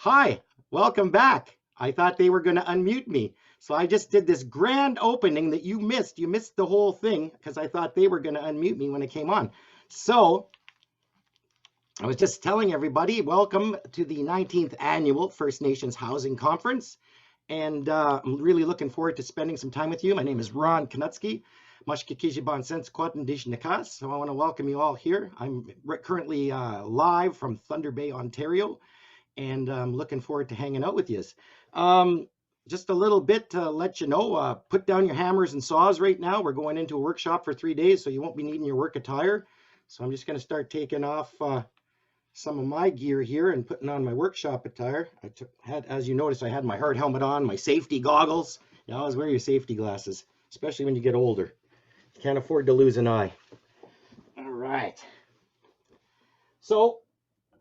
Hi, welcome back. I thought they were going to unmute me. So I just did this grand opening that you missed. You missed the whole thing because I thought they were going to unmute me when it came on. So I was just telling everybody, welcome to the 19th annual First Nations Housing Conference. And I'm really looking forward to spending some time with you. My name is Ron Knutsky. So I want to welcome you all here. I'm currently live from Thunder Bay, Ontario, and I'm looking forward to hanging out with you. Just a little bit to let you know, put down your hammers and saws right now. We're going into a workshop for 3 days, so you won't be needing your work attire. So I'm just going to start taking off some of my gear here and putting on my workshop attire. As you notice, I had my hard helmet on, my safety goggles. You always wear your safety glasses, especially when you get older. You can't afford to lose an eye. All right. So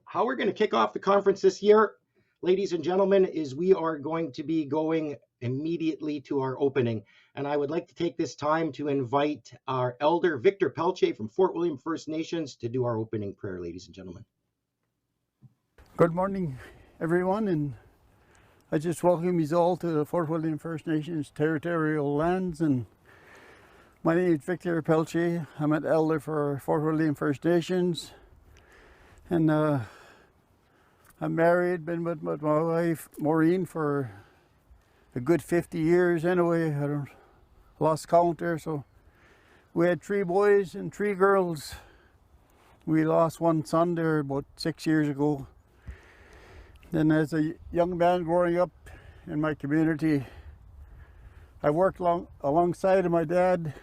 how we're going to kick off the conference this year, ladies and gentlemen, is we are going to be going immediately to our opening. And I would like to take this time to invite our elder, Victor Pelche from Fort William First Nations, to do our opening prayer, ladies and gentlemen. Good morning, everyone, and I just welcome you all to the Fort William First Nations territorial lands. And my name is Victor Pelche. I'm an elder for Fort William First Nations, and I'm married, been with my wife Maureen for a good 50 years anyway. I don't lost count there. So we had 3 boys and 3 girls. We lost one son there about 6 years ago. Then as a young man growing up in my community, I worked alongside of my dad,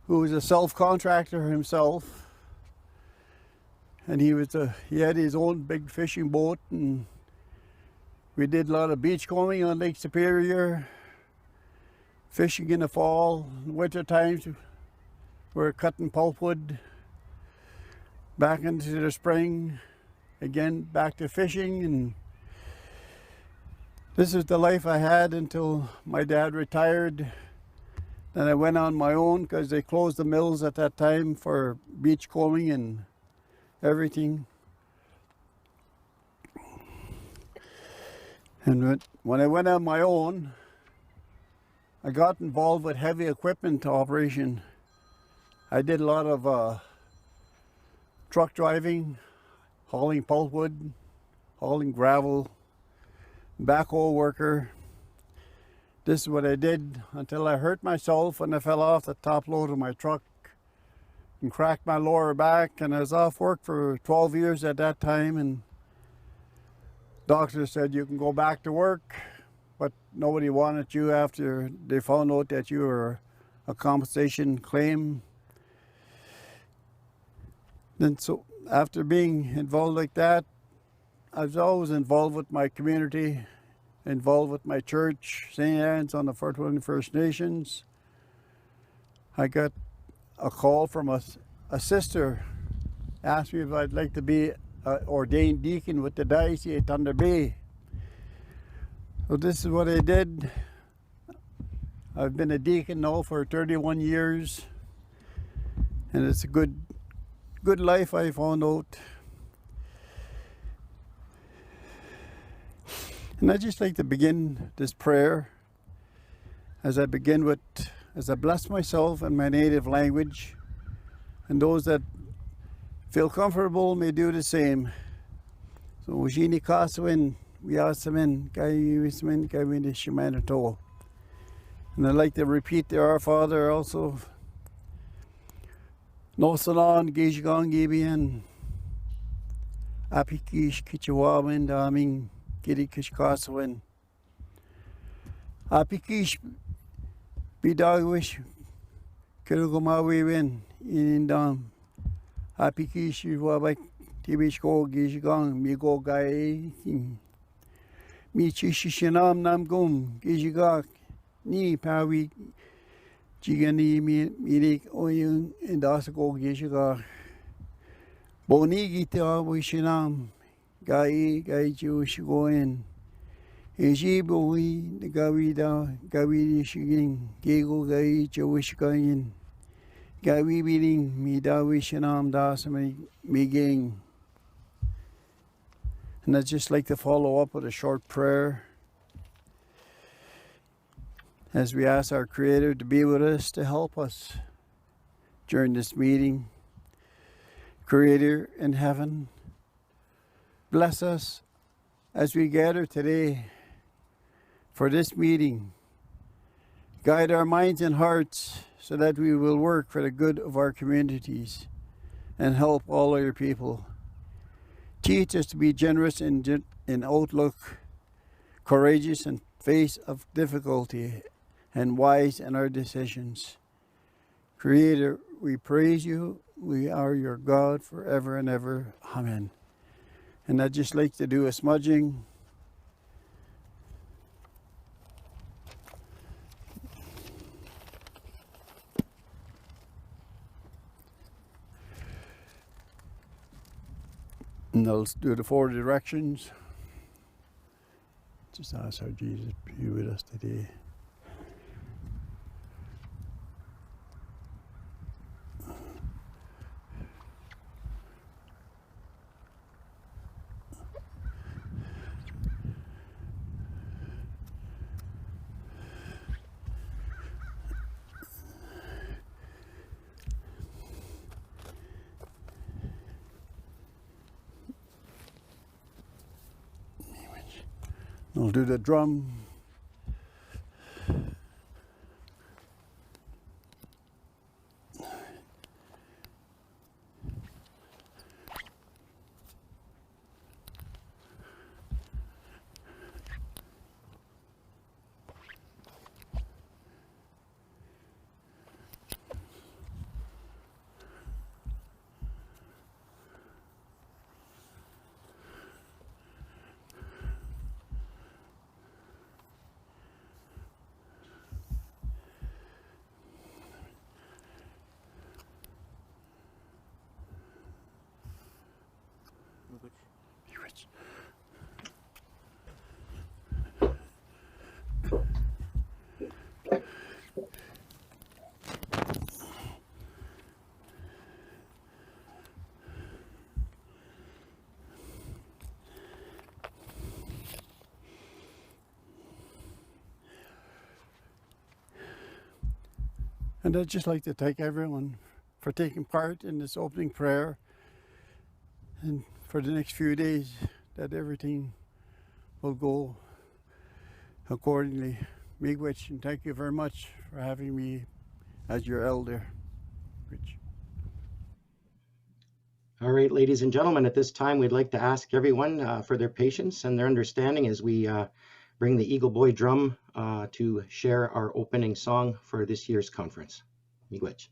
who was a self-contractor himself. And he had his own big fishing boat, and we did a lot of beachcombing on Lake Superior, fishing in the fall. In winter times, we were cutting pulpwood. Back into the spring, again back to fishing, and this is the life I had until my dad retired. Then I went on my own because they closed the mills at that time for beachcombing and everything. And when I went on my own, I got involved with heavy equipment operation. I did a lot of truck driving, hauling pulpwood, hauling gravel, backhoe worker. This is what I did until I hurt myself when I fell off the top load of my truck and cracked my lower back, and I was off work for 12 years at that time, and doctor said you can go back to work, but nobody wanted you after they found out that you were a compensation claim. Then so after being involved like that, I was always involved with my community, involved with my church, St. Anne's on the Fort William First Nations. I got a call from a sister, asked me if I'd like to be an ordained deacon with the diocese at Thunder Bay. So this is what I did. I've been a deacon now for 31 years, and it's a good life, I found out. And I just like to begin this prayer as I bless myself in my native language, and those that feel comfortable may do the same. So Wajini Kaswin, Wiasamin, Kaiwismin, Kaiwini Shimanato. And I'd like to repeat the Our Father also. Nosalan Gijgang Gibian Apikish Kichawawin Daming Kirikish Kaswin Apikish Bidawish Kirugumawiwin Indam Apikish Wabak Tibishko Gijgang Migo Gai Michishinam Namgum Gijigak Ni Pawi Chigani mirik oyun indasako gishiga boni gita wishinam gai chiushigoen eji boi gawida gawi shigin gego gai chiushikain gawi biling mida wishinam dasami miging. And I'd just like to follow up with a short prayer as we ask our Creator to be with us, to help us during this meeting. Creator in heaven, bless us as we gather today for this meeting. Guide our minds and hearts so that we will work for the good of our communities and help all our people. Teach us to be generous in outlook, courageous in face of difficulty, and wise in our decisions. Creator, we praise you. We are your God forever and ever. Amen. And I'd just like to do a smudging. And I'll do the 4 directions. Just ask our Jesus to be with us today. I'll do the drum. And I'd just like to thank everyone for taking part in this opening prayer, and for the next few days that everything will go accordingly. Miigwech, and thank you very much for having me as your elder. Rich. All right, ladies and gentlemen, at this time, we'd like to ask everyone for their patience and their understanding as we bring the Eagle Boy drum to share our opening song for this year's conference. Miigwech.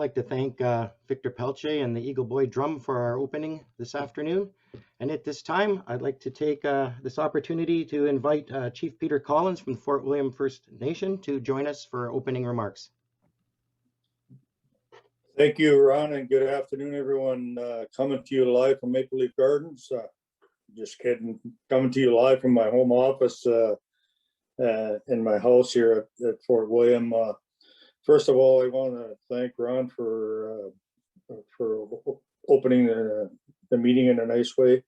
like to thank Victor Pelche and the Eagle Boy Drum for our opening this afternoon. And at this time, I'd like to take this opportunity to invite Chief Peter Collins from the Fort William First Nation to join us for opening remarks. Thank you, Ron, and good afternoon, everyone. Coming to you live from Maple Leaf Gardens. Just kidding. Coming to you live from my home office in my house here at Fort William. First of all, I want to thank Ron for opening the meeting in a nice way.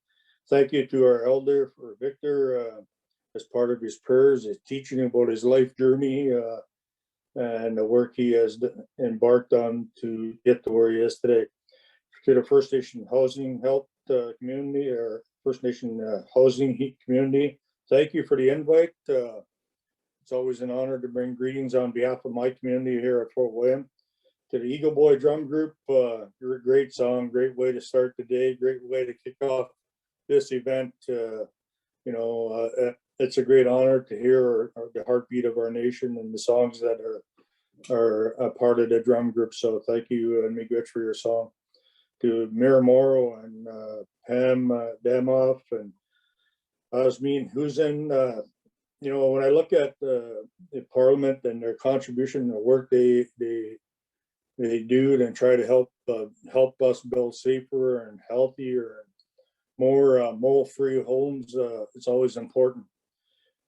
Thank you to our elder, for Victor, as part of his prayers, his teaching about his life journey and the work he has embarked on to get to where he is today. To the First Nation Housing Health community, or First Nation Housing Heat community, thank you for the invite. It's always an honor to bring greetings on behalf of my community here at Fort William. To the Eagle Boy Drum Group, great song, great way to start the day, great way to kick off this event. It's a great honor to hear the heartbeat of our nation and the songs that are a part of the drum group. So thank you, and Miigwech, for your song. To Miramoro and Pam Damoff and Osmin Husen. When I look at the Parliament and their contribution, the work they do and try to help us build safer and healthier and more mold-free homes, it's always important.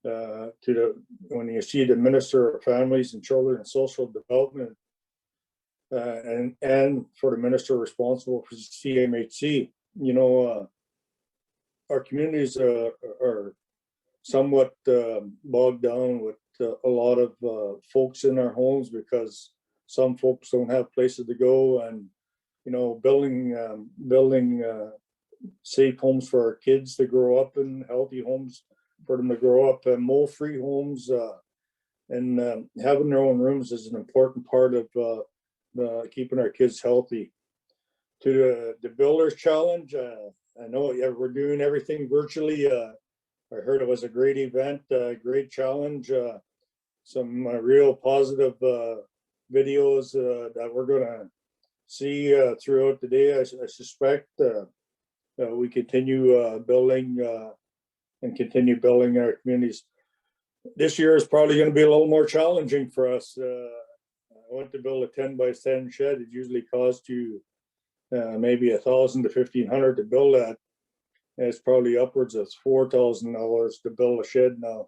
When you see the Minister of Families and Children and Social Development, and for the minister responsible for CMHC, our communities are somewhat bogged down with a lot of folks in our homes, because some folks don't have places to go, and building safe homes for our kids to grow up in, healthy homes for them to grow up, and mold-free homes, and having their own rooms is an important part of keeping our kids healthy. To the Builders Challenge, I know we're doing everything virtually. I heard it was a great event, great challenge, some real positive videos that we're going to see throughout the day. I suspect we continue building and continue building our communities. This year is probably going to be a little more challenging for us. I went to build a 10 by 10 shed. It usually costs you maybe $1,000 to $1,500 to build that. And it's probably upwards of $4,000 to build a shed now.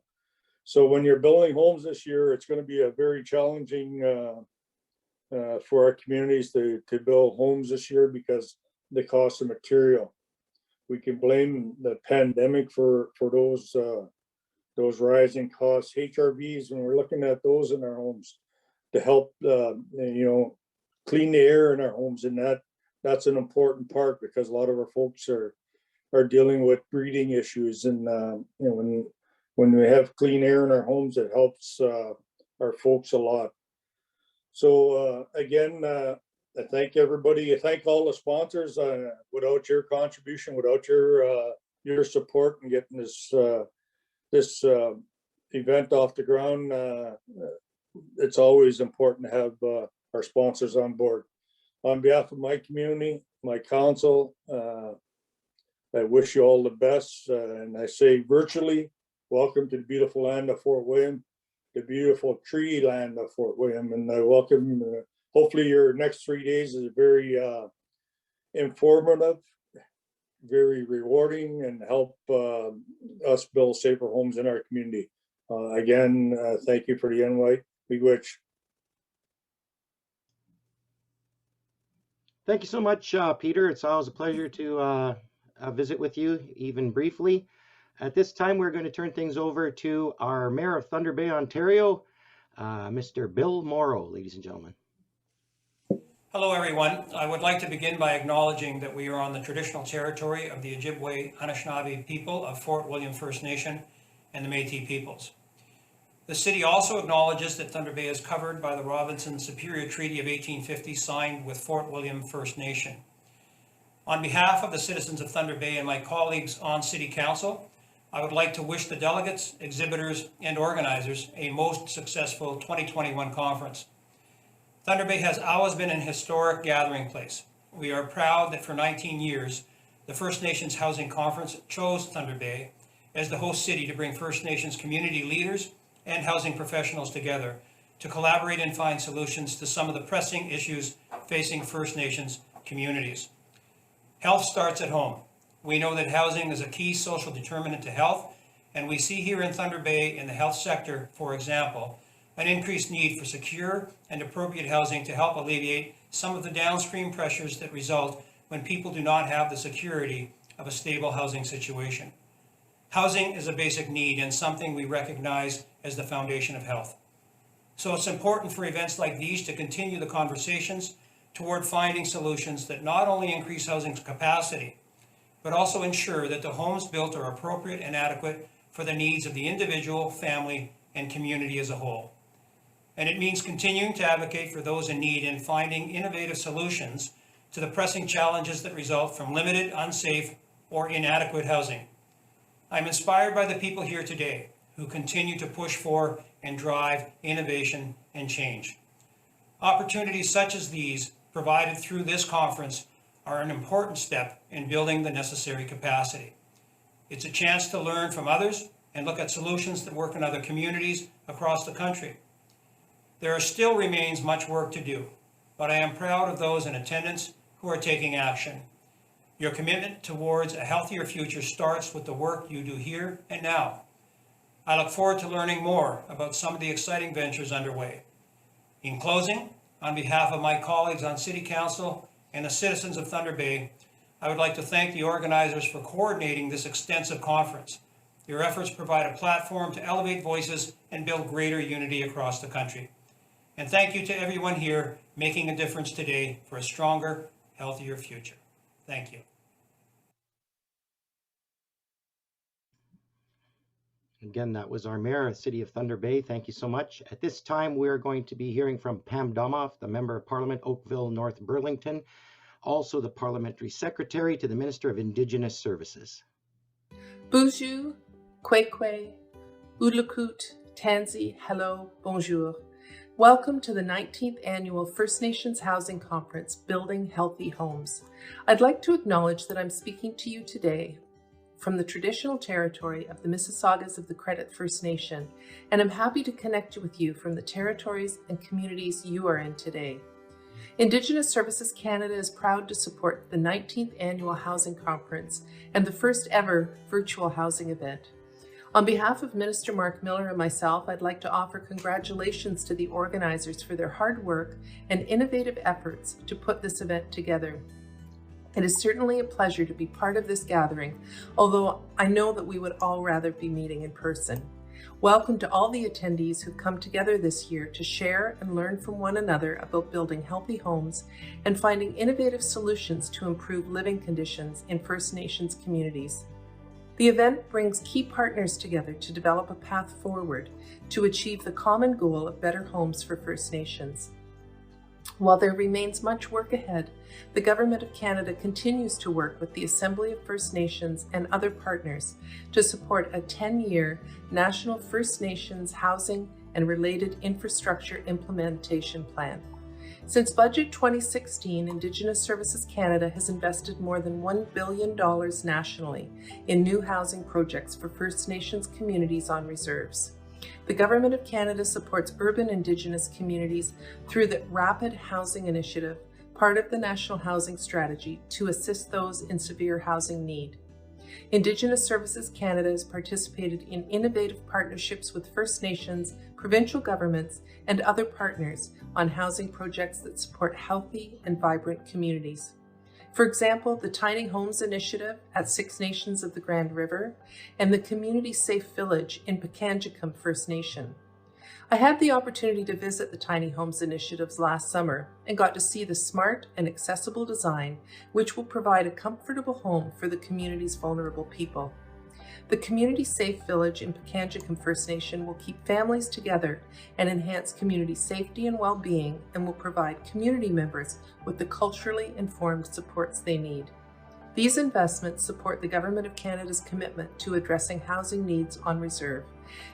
So when you're building homes this year, it's going to be a very challenging for our communities to build homes this year, because the cost of material. We can blame the pandemic for those rising costs. HRVs, when we're looking at those in our homes to help clean the air in our homes, and that's an important part, because a lot of our folks are dealing with breathing issues, and when we have clean air in our homes, it helps our folks a lot. So again, I thank everybody. I thank all the sponsors. Without your contribution, without your support in getting this event off the ground, it's always important to have our sponsors on board. On behalf of my community, my council, I wish you all the best, and I say virtually, welcome to the beautiful land of Fort William, the beautiful tree land of Fort William, and I welcome. Hopefully, your next 3 days is very informative, very rewarding, and help us build safer homes in our community. Again, thank you for the invite. Miigwech. Thank you so much, Peter. It's always a pleasure to visit with you, even briefly. At this time, we're going to turn things over to our Mayor of Thunder Bay, Ontario, Mr. Bill Morrow, ladies and gentlemen. Hello, everyone. I would like to begin by acknowledging that we are on the traditional territory of the Ojibwe Anishinaabe people of Fort William First Nation and the Métis peoples. The city also acknowledges that Thunder Bay is covered by the Robinson-Superior Treaty of 1850 signed with Fort William First Nation. On behalf of the citizens of Thunder Bay and my colleagues on City Council, I would like to wish the delegates, exhibitors, and organizers a most successful 2021 conference. Thunder Bay has always been an historic gathering place. We are proud that for 19 years, the First Nations Housing Conference chose Thunder Bay as the host city to bring First Nations community leaders and housing professionals together to collaborate and find solutions to some of the pressing issues facing First Nations communities. Health starts at home. We know that housing is a key social determinant to health, and we see here in Thunder Bay in the health sector, for example, an increased need for secure and appropriate housing to help alleviate some of the downstream pressures that result when people do not have the security of a stable housing situation. Housing is a basic need and something we recognize as the foundation of health. So it's important for events like these to continue the conversations toward finding solutions that not only increase housing's capacity, but also ensure that the homes built are appropriate and adequate for the needs of the individual, family, and community as a whole. And it means continuing to advocate for those in need and finding innovative solutions to the pressing challenges that result from limited, unsafe, or inadequate housing. I'm inspired by the people here today who continue to push for and drive innovation and change. Opportunities such as these provided through this conference are an important step in building the necessary capacity. It's a chance to learn from others and look at solutions that work in other communities across the country. There still remains much work to do, but I am proud of those in attendance who are taking action. Your commitment towards a healthier future starts with the work you do here and now. I look forward to learning more about some of the exciting ventures underway. In closing, on behalf of my colleagues on City Council and the citizens of Thunder Bay, I would like to thank the organizers for coordinating this extensive conference. Your efforts provide a platform to elevate voices and build greater unity across the country. And thank you to everyone here making a difference today for a stronger, healthier future. Thank you. Again, that was our mayor of City of Thunder Bay. Thank you so much. At this time, we're going to be hearing from Pam Domoff, the Member of Parliament, Oakville, North Burlington, also the Parliamentary Secretary to the Minister of Indigenous Services. Bonjour, Kwekwe, Udlakut, Tansy, hello, bonjour. Welcome to the 19th Annual First Nations Housing Conference, Building Healthy Homes. I'd like to acknowledge that I'm speaking to you today from the traditional territory of the Mississaugas of the Credit First Nation, and I'm happy to connect with you from the territories and communities you are in today. Indigenous Services Canada is proud to support the 19th Annual Housing Conference and the first ever virtual housing event. On behalf of Minister Mark Miller and myself, I'd like to offer congratulations to the organizers for their hard work and innovative efforts to put this event together. It is certainly a pleasure to be part of this gathering, although I know that we would all rather be meeting in person. Welcome to all the attendees who've come together this year to share and learn from one another about building healthy homes and finding innovative solutions to improve living conditions in First Nations communities. The event brings key partners together to develop a path forward to achieve the common goal of better homes for First Nations. While there remains much work ahead, the Government of Canada continues to work with the Assembly of First Nations and other partners to support a 10-year National First Nations Housing and Related Infrastructure Implementation Plan. Since Budget 2016, Indigenous Services Canada has invested more than $1 billion nationally in new housing projects for First Nations communities on reserves. The Government of Canada supports urban Indigenous communities through the Rapid Housing Initiative, part of the National Housing Strategy, to assist those in severe housing need. Indigenous Services Canada has participated in innovative partnerships with First Nations, provincial governments, and other partners on housing projects that support healthy and vibrant communities. For example, the Tiny Homes Initiative at Six Nations of the Grand River and the Community Safe Village in Pikangikum First Nation. I had the opportunity to visit the Tiny Homes Initiatives last summer and got to see the smart and accessible design which will provide a comfortable home for the community's vulnerable people. The Community Safe Village in Pikangikum First Nation will keep families together and enhance community safety and well-being, and will provide community members with the culturally informed supports they need. These investments support the Government of Canada's commitment to addressing housing needs on reserve.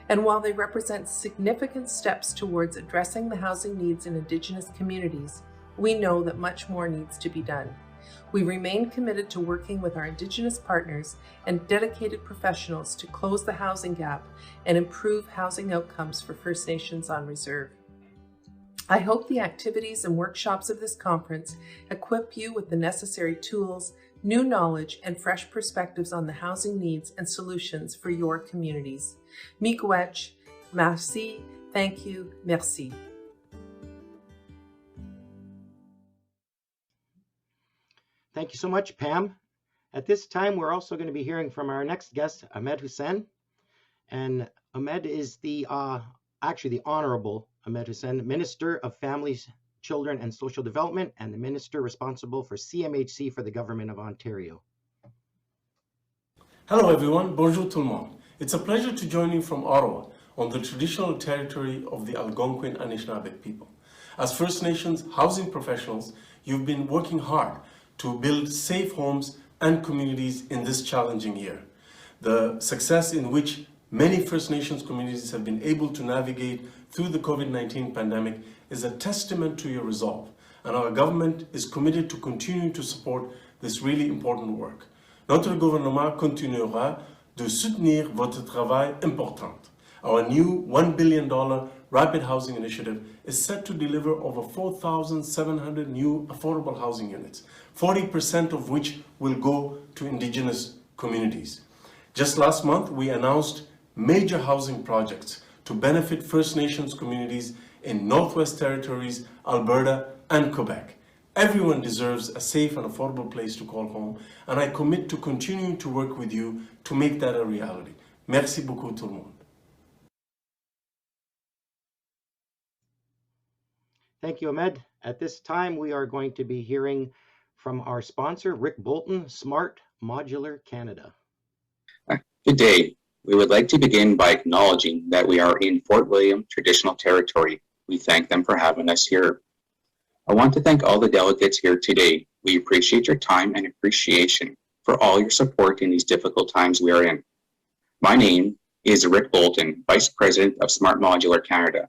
And while they represent significant steps towards addressing the housing needs in Indigenous communities, we know that much more needs to be done. We remain committed to working with our Indigenous partners and dedicated professionals to close the housing gap and improve housing outcomes for First Nations on reserve. I hope the activities and workshops of this conference equip you with the necessary tools, new knowledge, and fresh perspectives on the housing needs and solutions for your communities. Miigwech, merci, thank you, merci. Thank you so much, Pam. At this time, we're also going to be hearing from our next guest, Ahmed Hussein. And Ahmed is actually the Honorable Ahmed Hussein, Minister of Families, Children and Social Development, and the Minister responsible for CMHC for the Government of Ontario. Hello everyone, bonjour tout le monde. It's a pleasure to join you from Ottawa on the traditional territory of the Algonquin Anishinaabe people. As First Nations housing professionals, you've been working hard to build safe homes and communities in this challenging year. The success in which many First Nations communities have been able to navigate through the COVID-19 pandemic is a testament to your resolve, and our government is committed to continue to support this really important work. Notre gouvernement continuera de soutenir votre travail important. Our new $1 billion Rapid Housing Initiative is set to deliver over 4,700 new affordable housing units, 40% of which will go to Indigenous communities. Just last month, we announced major housing projects to benefit First Nations communities in Northwest Territories, Alberta, and Quebec. Everyone deserves a safe and affordable place to call home, and I commit to continuing to work with you to make that a reality. Merci beaucoup tout le monde. Thank you, Ahmed. At this time, we are going to be hearing from our sponsor, Rick Bolton, Smart Modular Canada. Good day. We would like to begin by acknowledging that we are in Fort William traditional territory. We thank them for having us here. I want to thank all the delegates here today. We appreciate your time and appreciation for all your support in these difficult times we are in. My name is Rick Bolton, Vice President of Smart Modular Canada.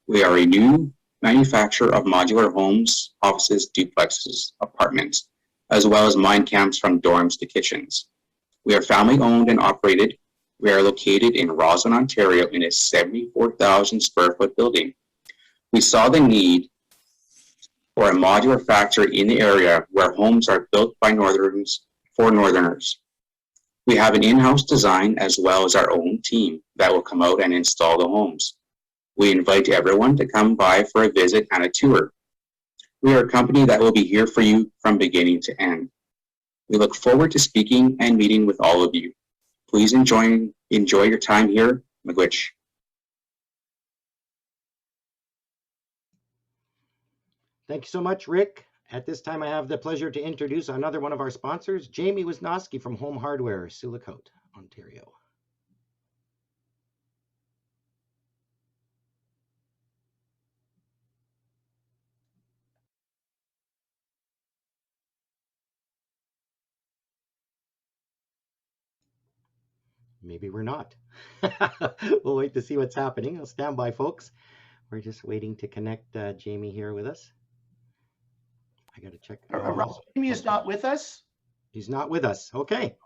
We are a new manufacturer of modular homes, offices, duplexes, apartments, as well as mine camps from dorms to kitchens. We are family owned and operated. We are located in Roslyn, Ontario in a 74,000 square foot building. We saw the need for a modular factory in the area where homes are built by Northerners for Northerners. We have an in-house design as well as our own team that will come out and install the homes. We invite everyone to come by for a visit and a tour. We are a company that will be here for you from beginning to end. We look forward to speaking and meeting with all of you. Please enjoy your time here. Miigwech. Thank you so much, Rick. At this time, I have the pleasure to introduce another one of our sponsors, Jamie Wisnowski from Home Hardware, Silicon, Ontario. Maybe we're not. We'll wait to see what's happening. I'll stand by, folks. We're just waiting to connect Jamie here with us. I got to check. Jamie is not with us? He's not with us. Okay.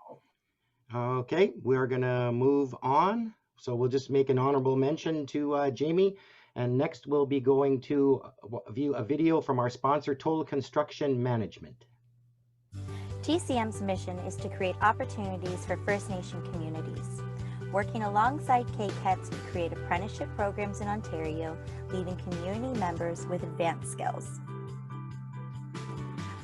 Okay, we're going to move on. So we'll just make an honorable mention to Jamie. And next we'll be going to view a video from our sponsor, Total Construction Management. TCM's mission is to create opportunities for First Nation communities. Working alongside KCATS, we create apprenticeship programs in Ontario, leaving community members with advanced skills.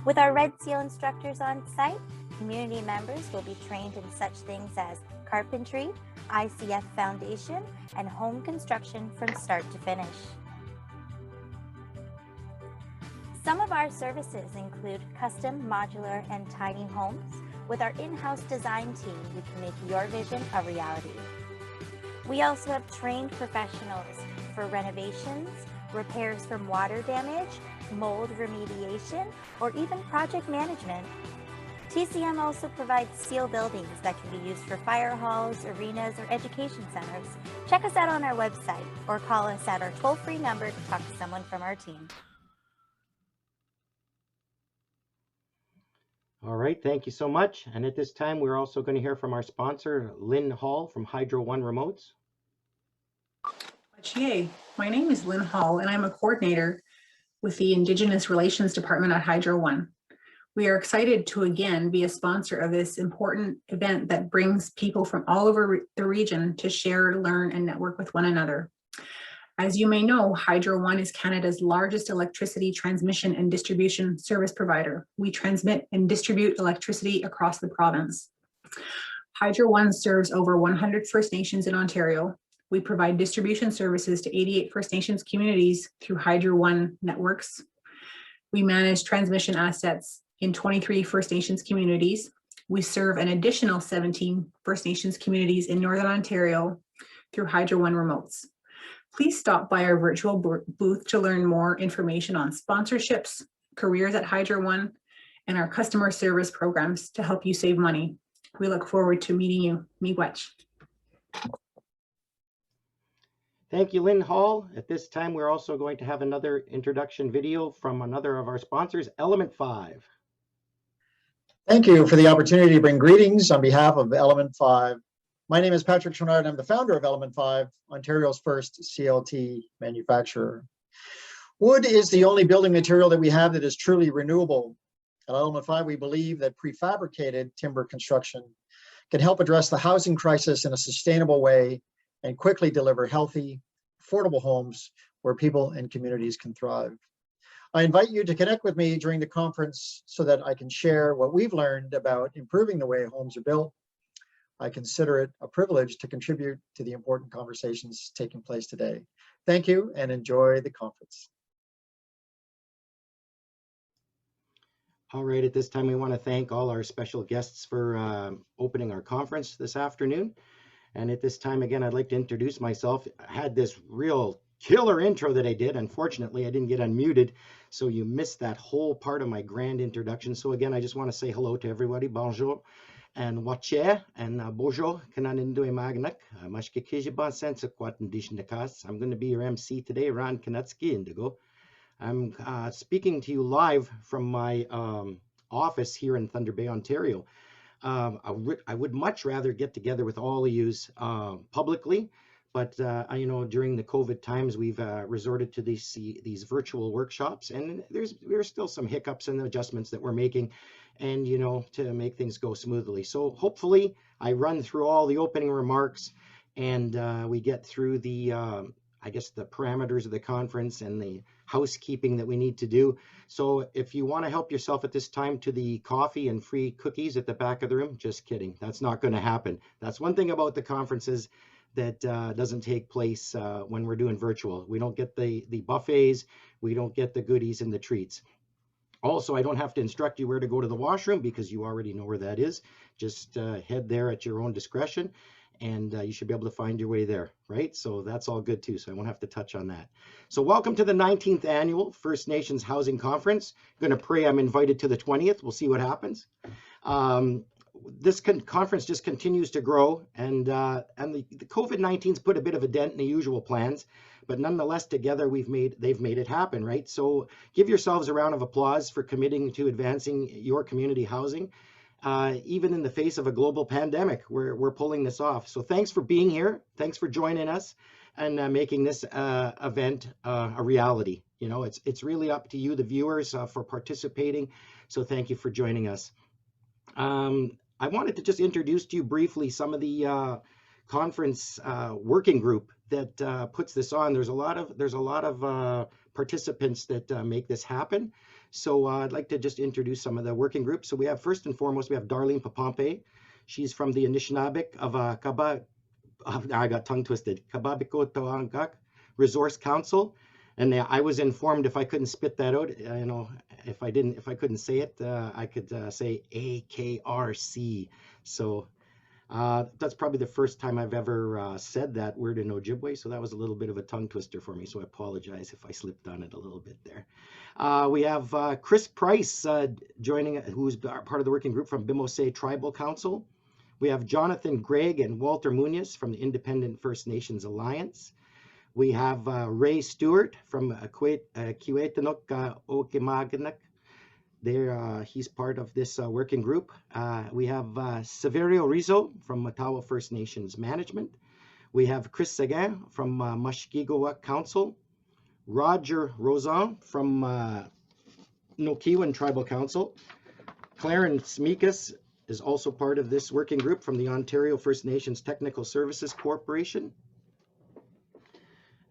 With our Red Seal instructors on site, community members will be trained in such things as carpentry, ICF foundation, and home construction from start to finish. Some of our services include custom, modular, and tiny homes. With our in-house design team, we can make your vision a reality. We also have trained professionals for renovations, repairs from water damage, mold remediation, or even project management. TCM also provides steel buildings that can be used for fire halls, arenas, or education centers. Check us out on our website or call us at our toll-free number to talk to someone from our team. All right, thank you so much. And at this time, we're also going to hear from our sponsor, Lynn Hall from Hydro One Remotes. Yay. My name is Lynn Hall, and I'm a coordinator with the Indigenous Relations Department at Hydro One. We are excited to again be a sponsor of this important event that brings people from all over the region to share, learn, and network with one another. As you may know, Hydro One is Canada's largest electricity transmission and distribution service provider. We transmit and distribute electricity across the province. Hydro One serves over 100 First Nations in Ontario. We provide distribution services to 88 First Nations communities through Hydro One networks. We manage transmission assets in 23 First Nations communities. We serve an additional 17 First Nations communities in Northern Ontario through Hydro One remotes. Please stop by our virtual booth to learn more information on sponsorships, careers at Hydro One, and our customer service programs to help you save money. We look forward to meeting you. Miigwech. Thank you, Lynn Hall. At this time, we're also going to have another introduction video from another of our sponsors, Element 5. Thank you for the opportunity to bring greetings on behalf of Element 5. My name is Patrick Chouinard. I'm the founder of Element 5, Ontario's first CLT manufacturer. Wood is the only building material that we have that is truly renewable. At Element 5, we believe that prefabricated timber construction can help address the housing crisis in a sustainable way and quickly deliver healthy, affordable homes where people and communities can thrive. I invite you to connect with me during the conference so that I can share what we've learned about improving the way homes are built. I consider it a privilege to contribute to the important conversations taking place today. Thank you and enjoy the conference. All right, at this time, we want to thank all our special guests for opening our conference this afternoon. And at this time, again, I'd like to introduce myself. I had this real killer intro that I did. Unfortunately, I didn't get unmuted, so you missed that whole part of my grand introduction. So again, I just want to say hello to everybody. Bonjour and wache and bonjour. Kananindoy magnak. Mashkikiji sense kwat. I'm going to be your MC today, Ron Kanatsky Indigo. I'm speaking to you live from my office here in Thunder Bay, Ontario. I would much rather get together with all of you publicly, but you know, during the COVID times, we've resorted to these virtual workshops, and there's still some hiccups and adjustments that we're making, and you know, to make things go smoothly. So hopefully, I run through all the opening remarks, and we get through the I guess the parameters of the conference and the housekeeping that we need to do. So if you want to help yourself at this time to the coffee and free cookies at the back of the room, just kidding. That's not going to happen. That's one thing about the conferences that doesn't take place when we're doing virtual. We don't get the buffets. We don't get the goodies and the treats. Also, I don't have to instruct you where to go to the washroom because you already know where that is. Just head there at your own discretion, and you should be able to find your way there, right? So that's all good too, so I won't have to touch on that. So welcome to the 19th Annual First Nations Housing Conference. I'm going to pray I'm invited to the 20th. We'll see what happens. This conference just continues to grow, and the COVID-19's put a bit of a dent in the usual plans, but nonetheless, together they've made it happen, right? So give yourselves a round of applause for committing to advancing your community housing. Even in the face of a global pandemic, we're pulling this off. So thanks for being here. Thanks for joining us and making this event a reality. You know, it's really up to you, the viewers, for participating. So thank you for joining us. I wanted to just introduce to you briefly some of the conference working group that puts this on. There's a lot of participants that make this happen. So I'd like to just introduce some of the working groups. So we have, first and foremost, we have Darlene Papampe. She's from the Anishinaabeg of I got tongue twisted, Kababikotoangak Resource Council. And I was informed if I couldn't spit that out, you know, if I couldn't say it, I could say AKRC. So That's probably the first time I've ever said that word in Ojibwe, so that was a little bit of a tongue twister for me, so I apologize if I slipped on it a little bit there. We have Chris Price joining, who's part of the working group from Bimose Tribal Council. We have Jonathan Gregg and Walter Munoz from the Independent First Nations Alliance. We have Ray Stewart from Kiwetanuk Okimaganak. He's part of this working group. We have Severio Rizzo from Matawa First Nations Management. We have Chris Seguin from Mushkegowuk Council. Roger Rosan from Nokiwan Tribal Council. Clarence Mikas is also part of this working group from the Ontario First Nations Technical Services Corporation.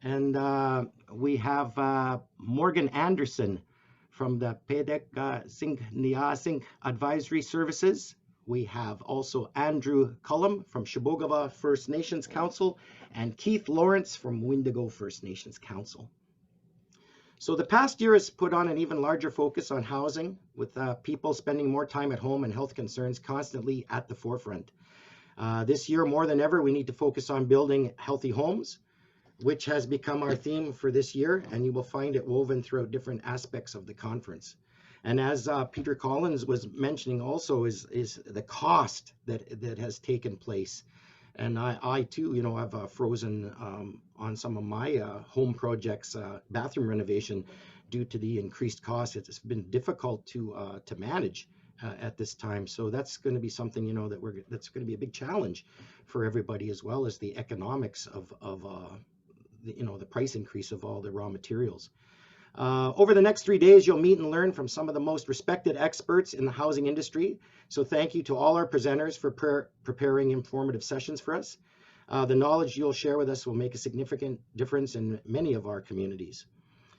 And we have Morgan Anderson from the Pedek Singh Niasing Advisory Services. We have also Andrew Cullum from Shibogava First Nations Council and Keith Lawrence from Windigo First Nations Council. So the past year has put on an even larger focus on housing, with people spending more time at home and health concerns constantly at the forefront. This year, more than ever, we need to focus on building healthy homes, which has become our theme for this year, and you will find it woven throughout different aspects of the conference. And as Peter Collins was mentioning also is the cost that has taken place. And I too, you know, I've frozen on some of my home projects, bathroom renovation, due to the increased cost. It's been difficult to manage at this time. So that's going to be something, you know, that's going to be a big challenge for everybody, as well as the economics of the price increase of all the raw materials. Over the next 3 days, you'll meet and learn from some of the most respected experts in the housing industry. So thank you to all our presenters for preparing informative sessions for us. The knowledge you'll share with us will make a significant difference in many of our communities.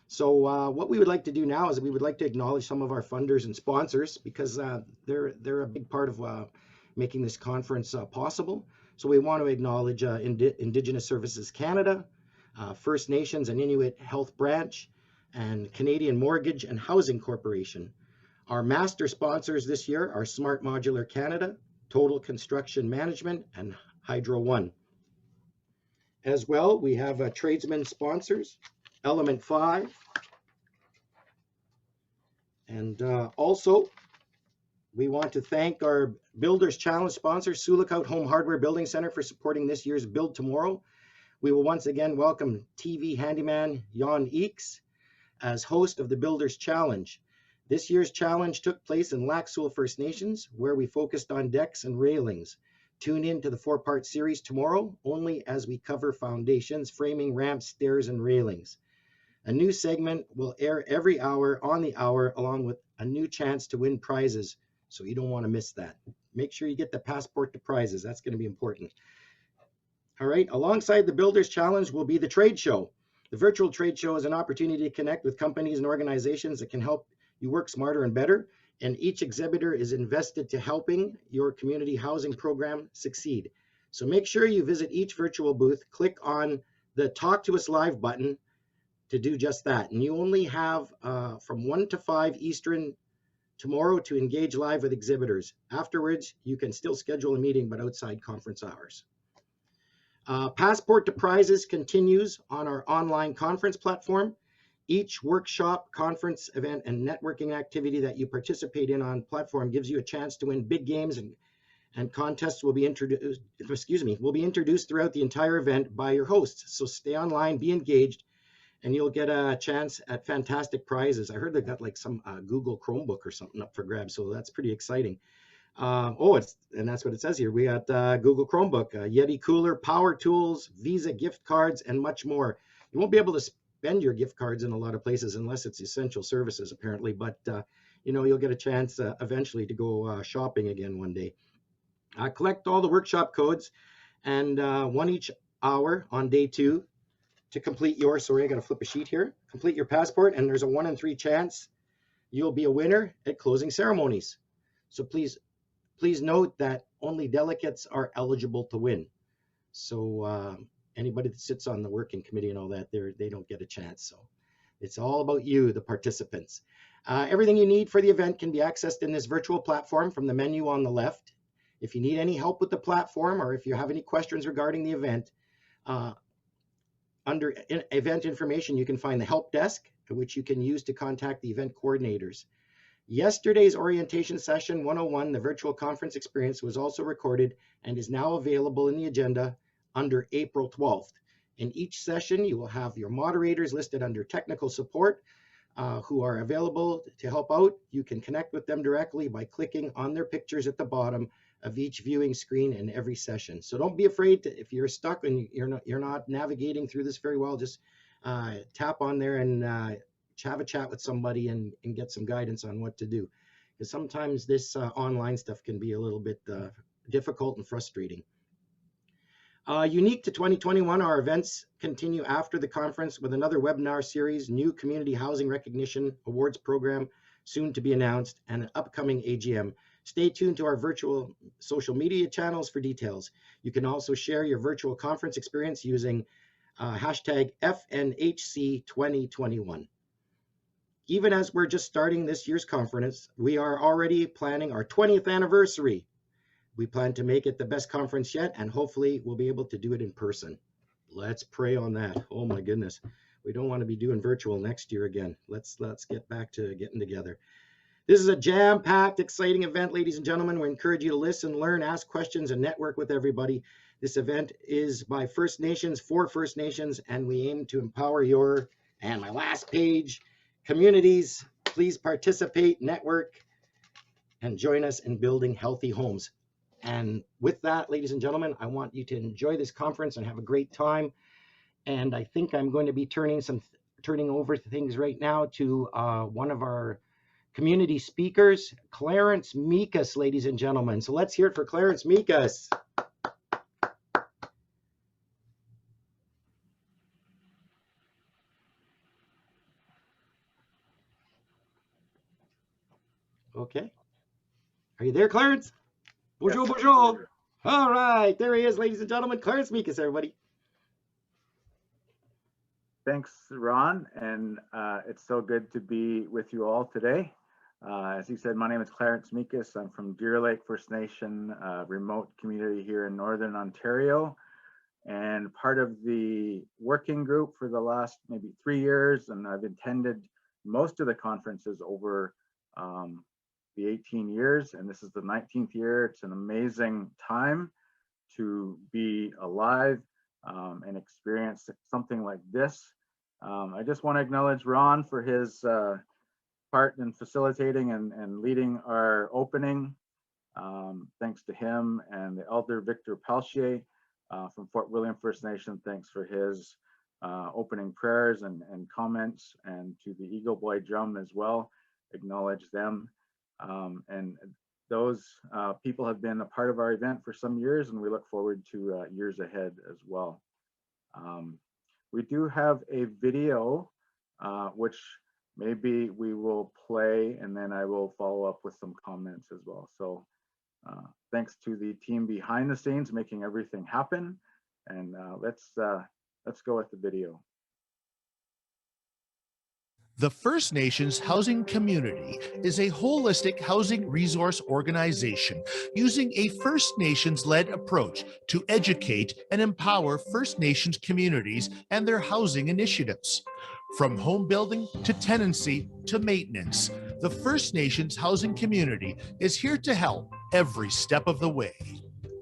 So what we would like to do now is we would like to acknowledge some of our funders and sponsors, because they're a big part of making this conference possible. So we want to acknowledge Indigenous Services Canada, First Nations and Inuit Health Branch, and Canadian Mortgage and Housing Corporation. Our master sponsors this year are Smart Modular Canada, Total Construction Management, and Hydro One. As well, we have tradesmen sponsors, Element 5, and also we want to thank our Builders Challenge sponsor, Sulikout Home Hardware Building Center, for supporting this year's Build Tomorrow. We will once again welcome TV handyman Jan Eeks as host of the Builders Challenge. This year's challenge took place in Lac Seul First Nations, where we focused on decks and railings. Tune in to the 4-part series tomorrow, only as we cover foundations, framing, ramps, stairs, and railings. A new segment will air every hour on the hour, along with a new chance to win prizes, so you don't want to miss that. Make sure you get the passport to prizes. That's going to be important. All right, alongside the Builders Challenge will be the trade show. The virtual trade show is an opportunity to connect with companies and organizations that can help you work smarter and better, and each exhibitor is invested to helping your community housing program succeed. So make sure you visit each virtual booth, click on the Talk to Us Live button to do just that. And you only have from 1 to 5 Eastern tomorrow to engage live with exhibitors. Afterwards, you can still schedule a meeting, but outside conference hours. Passport to Prizes continues on our online conference platform. Each workshop, conference, event, and networking activity that you participate in on platform gives you a chance to win big games, and contests will be introduced throughout the entire event by your hosts. So stay online, be engaged, and you'll get a chance at fantastic prizes. I heard they got like some Google Chromebook or something up for grabs, so that's pretty exciting. And that's what it says here. We got Google Chromebook, Yeti cooler, power tools, Visa gift cards, and much more. You won't be able to spend your gift cards in a lot of places unless it's essential services, apparently. But you'll get a chance eventually to go shopping again one day. Collect all the workshop codes, and one each hour on day 2 to complete your. Sorry, I got to flip a sheet here. Complete your passport, and there's a 1 in 3 chance you'll be a winner at closing ceremonies. So please note that only delegates are eligible to win. So anybody that sits on the working committee and all that, they don't get a chance. So it's all about you, the participants. Everything you need for the event can be accessed in this virtual platform from the menu on the left. If you need any help with the platform, or if you have any questions regarding the event, under event information, you can find the help desk, which you can use to contact the event coordinators. Yesterday's orientation session 101, the virtual conference experience, was also recorded and is now available in the agenda under April 12th. In each session, you will have your moderators listed under technical support who are available to help out. You can connect with them directly by clicking on their pictures at the bottom of each viewing screen in every session. So don't be afraid if you're stuck and you're not navigating through this very well, just tap on there and have a chat with somebody and get some guidance on what to do. Because sometimes this online stuff can be a little bit difficult and frustrating. Unique to 2021, our events continue after the conference with another webinar series, new Community Housing Recognition Awards program, soon to be announced, and an upcoming AGM. Stay tuned to our virtual social media channels for details. You can also share your virtual conference experience using hashtag FNHC 2021. Even as we're just starting this year's conference, we are already planning our 20th anniversary. We plan to make it the best conference yet, and hopefully we'll be able to do it in person. Let's pray on that. Oh my goodness. We don't want to be doing virtual next year again. Let's get back to getting together. This is a jam-packed, exciting event, ladies and gentlemen. We encourage you to listen, learn, ask questions, and network with everybody. This event is by First Nations, for First Nations, and we aim to empower your, and my last page, communities. Please participate, network, and join us in building healthy homes. And with that, ladies and gentlemen, I want you to enjoy this conference and have a great time. And I think I'm going to be turning over things right now to one of our community speakers, Clarence Mikas, ladies and gentlemen. So let's hear it for Clarence Mikas. Okay. Are you there, Clarence? Bonjour, Yes, bonjour. All right, there he is, ladies and gentlemen. Clarence Mikas, everybody. Thanks, Ron, and it's so good to be with you all today. As he said, my name is Clarence Mikas. I'm from Deer Lake First Nation, remote community here in Northern Ontario, and part of the working group for the last maybe 3 years, and I've attended most of the conferences over the 18 years, and this is the 19th year. It's an amazing time to be alive and experience something like this. I just want to acknowledge Ron for his part in facilitating and leading our opening. Thanks to him, and the Elder Victor Pelchier from Fort William First Nation. Thanks for his opening prayers and comments, and to the Eagle Boy Drum as well. Acknowledge them. And those people have been a part of our event for some years, and we look forward to years ahead as well. We do have a video, which maybe we will play, and then I will follow up with some comments as well. So thanks to the team behind the scenes making everything happen. And let's go with the video. The First Nations Housing Community is a holistic housing resource organization using a First Nations-led approach to educate and empower First Nations communities and their housing initiatives. From home building to tenancy to maintenance, the First Nations Housing Community is here to help every step of the way.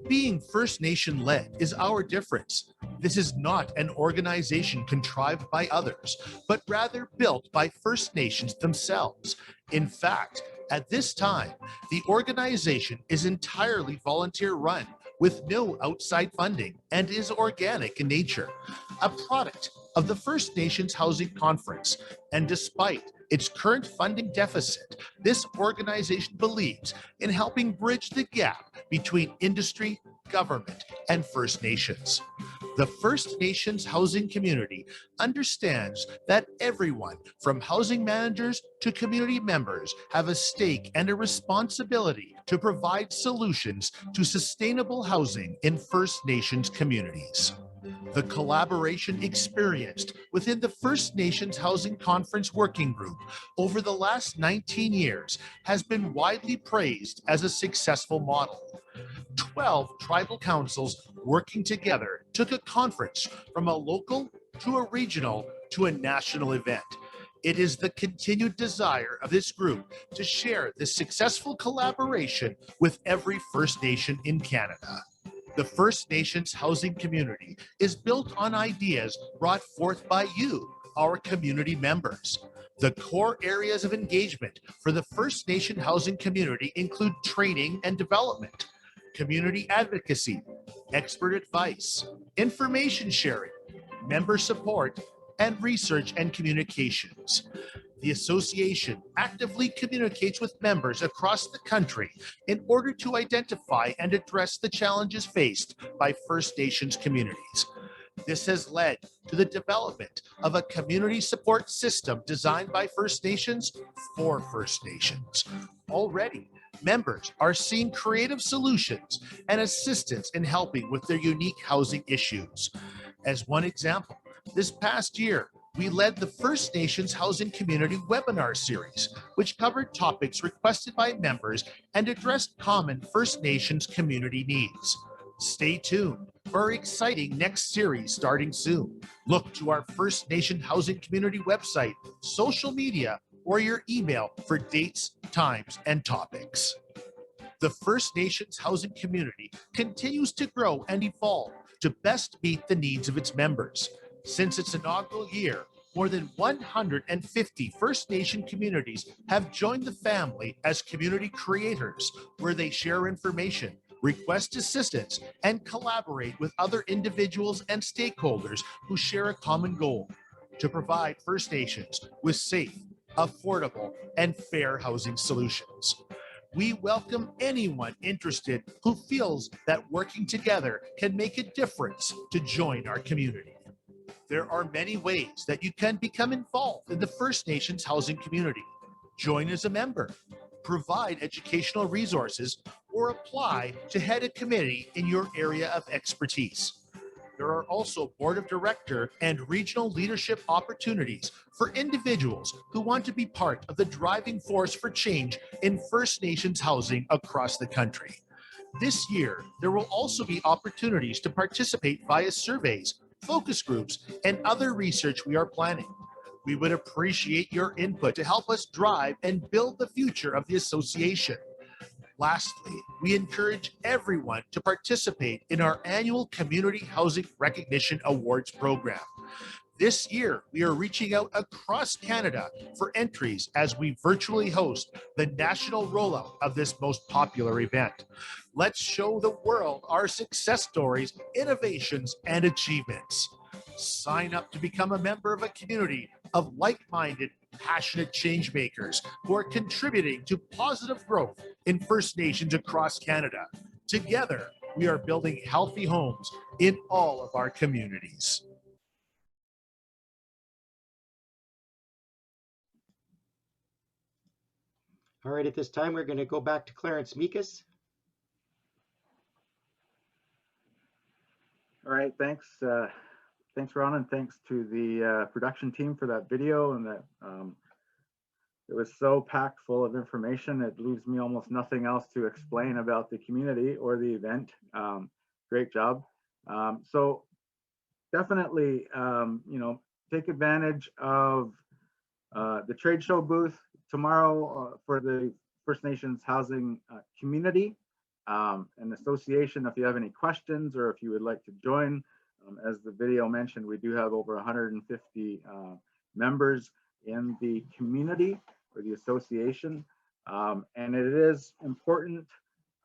Being First Nation-led is our difference. This is not an organization contrived by others, but rather built by First Nations themselves. In fact, at this time, the organization is entirely volunteer-run with no outside funding and is organic in nature, a product of the First Nations Housing Conference. And despite its current funding deficit, this organization believes in helping bridge the gap between industry, government, and First Nations. The First Nations housing community understands that everyone, from housing managers to community members, have a stake and a responsibility to provide solutions to sustainable housing in First Nations communities. The collaboration experienced within the First Nations Housing Conference Working Group over the last 19 years has been widely praised as a successful model. 12 tribal councils working together took a conference from a local to a regional to a national event. It is the continued desire of this group to share this successful collaboration with every First Nation in Canada. The First Nations housing community is built on ideas brought forth by you, our community members. The core areas of engagement for the First Nation housing community include training and development, community advocacy, expert advice, information sharing, member support, and research and communications. The association actively communicates with members across the country in order to identify and address the challenges faced by First Nations communities. This has led to the development of a community support system designed by First Nations for First Nations. Already, members are seeing creative solutions and assistance in helping with their unique housing issues. As one example, this past year, we led the First Nations Housing Community webinar series, which covered topics requested by members and addressed common First Nations community needs. Stay tuned for our exciting next series starting soon. Look to our First Nation Housing Community website, social media, or your email for dates, times, and topics. The First Nations housing community continues to grow and evolve to best meet the needs of its members. Since its inaugural year, more than 150 First Nation communities have joined the family as community creators, where they share information, request assistance, and collaborate with other individuals and stakeholders who share a common goal: to provide First Nations with safe, affordable, and fair housing solutions. We welcome anyone interested who feels that working together can make a difference to join our community. There are many ways that you can become involved in the First Nations housing community. Join as a member, provide educational resources, or apply to head a committee in your area of expertise. There are also board of director and regional leadership opportunities for individuals who want to be part of the driving force for change in First Nations housing across the country. This year, there will also be opportunities to participate via surveys, focus groups, and other research we are planning. We would appreciate your input to help us drive and build the future of the association. Lastly, we encourage everyone to participate in our annual Community Housing Recognition Awards program. This year, we are reaching out across Canada for entries as we virtually host the national rollout of this most popular event. Let's show the world our success stories, innovations, and achievements. Sign up to become a member of a community of like-minded, passionate change makers who are contributing to positive growth in First Nations across Canada. Together, we are building healthy homes in all of our communities. All right, at this time, we're going to go back to Clarence Mikas. All right, thanks. Thanks, Ron, and thanks to the production team for that video. And that it was so packed full of information. It leaves me almost nothing else to explain about the community or the event. Great job. So definitely, take advantage of the trade show booth tomorrow for the First Nations housing community and association. If you have any questions or if you would like to join, as the video mentioned, we do have over 150 members in the community or the association. And it is important,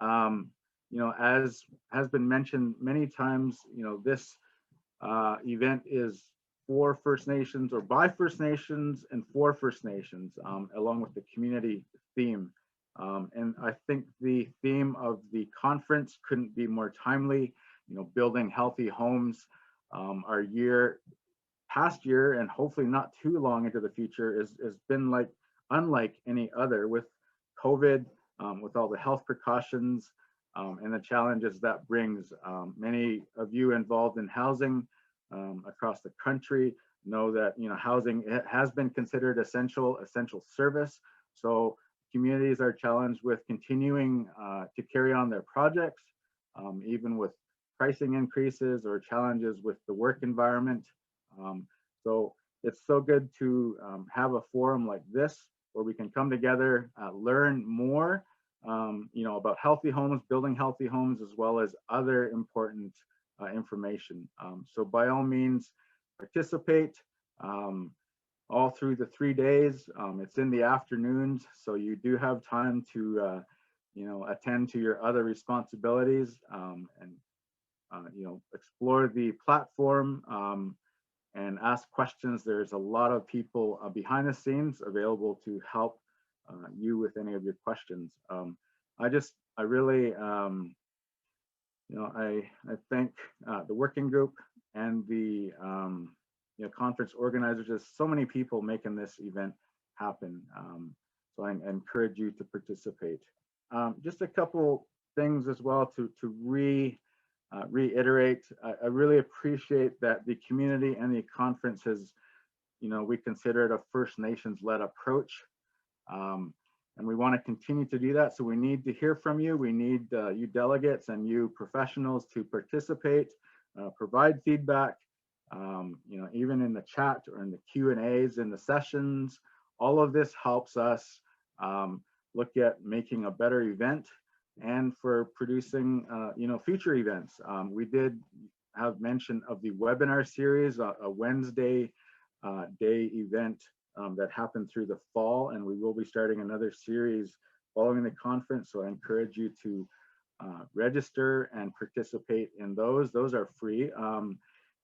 as has been mentioned many times, this event is for First Nations or by First Nations and for First Nations, along with the community theme. And I think the theme of the conference couldn't be more timely. Building healthy homes. Our past year, and hopefully not too long into the future, has been unlike any other, with COVID, with all the health precautions, and the challenges that brings. Many of you involved in housing across the country know that housing has been considered essential service. So communities are challenged with continuing to carry on their projects, even with pricing increases or challenges with the work environment. So it's so good to have a forum like this where we can come together, learn more, about healthy homes, building healthy homes, as well as other important information. So by all means, participate all through the 3 days. It's in the afternoons, so you do have time to, attend to your other responsibilities and, explore the platform and ask questions. There's a lot of people behind the scenes available to help you with any of your questions. I really, I thank the working group and the conference organizers. There's so many people making this event happen. So I encourage you to participate. Just a couple things as well to reiterate. I really appreciate that the community and the conference has, we consider it a First Nations led approach. And we want to continue to do that. So we need to hear from you. We need you delegates and you professionals to participate, provide feedback, even in the chat or in the Q&As, in the sessions. All of this helps us look at making a better event and for producing, future events. We did have mention of the webinar series, a Wednesday day event that happened through the fall, and we will be starting another series following the conference. So I encourage you to register and participate in those. Those are free.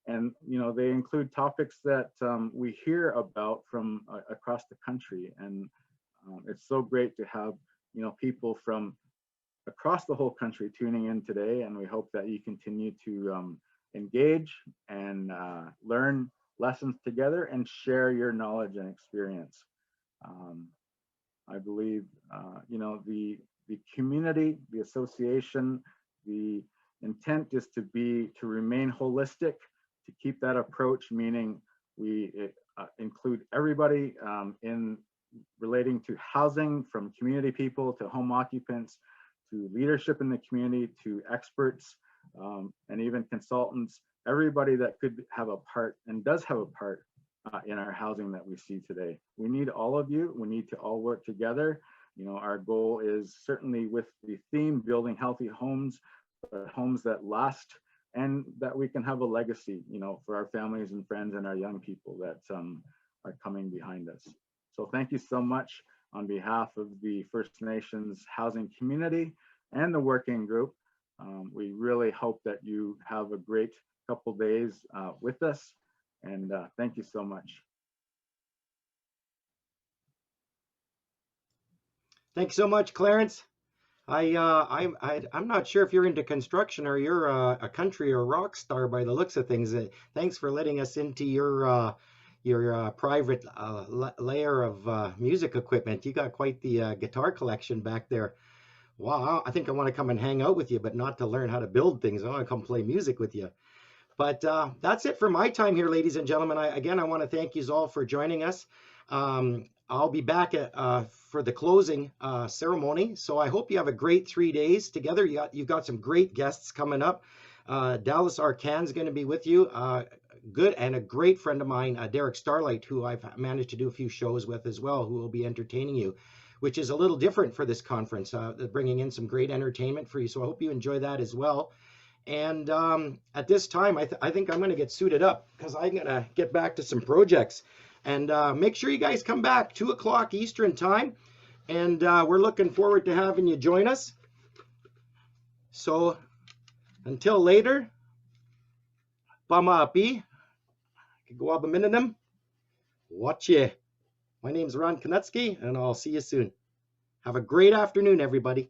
And they include topics that we hear about from across the country. And it's so great to have people from across the whole country tuning in today. And we hope that you continue to engage and learn lessons together and share your knowledge and experience. I believe the community, the association, the intent is to remain holistic, to keep that approach, meaning we include everybody in relating to housing, from community people to home occupants, to leadership in the community, to experts, and even consultants, everybody that could have a part and does have a part in our housing that we see today. We need all of you. We need to all work together. Our goal is certainly with the theme, building healthy homes, homes that last, and that we can have a legacy, for our families and friends and our young people that are coming behind us. So thank you so much on behalf of the First Nations housing community and the working group. We really hope that you have a great couple days with us, and thank you so much. Thanks so much, Clarence. I'm not sure if you're into construction or you're a country or rock star by the looks of things. Thanks for letting us into your private layer of music equipment. You got quite the guitar collection back there. Wow, I think I want to come and hang out with you, but not to learn how to build things. I want to come play music with you. But that's it for my time here, ladies and gentlemen. I want to thank you all for joining us. I'll be back for the closing ceremony. So I hope you have a great 3 days together. You've got some great guests coming up. Dallas Arcan's going to be with you. Good, and a great friend of mine, Derek Starlight, who I've managed to do a few shows with as well, who will be entertaining you, which is a little different for this conference, bringing in some great entertainment for you. So I hope you enjoy that as well. And at this time, I think I'm going to get suited up because I'm going to get back to some projects. And make sure you guys come back 2 o'clock Eastern time. And we're looking forward to having you join us. So until later, Pamaapi, Gwabamininim, watch ye. My name's Ron Konutsky, and I'll see you soon. Have a great afternoon, everybody.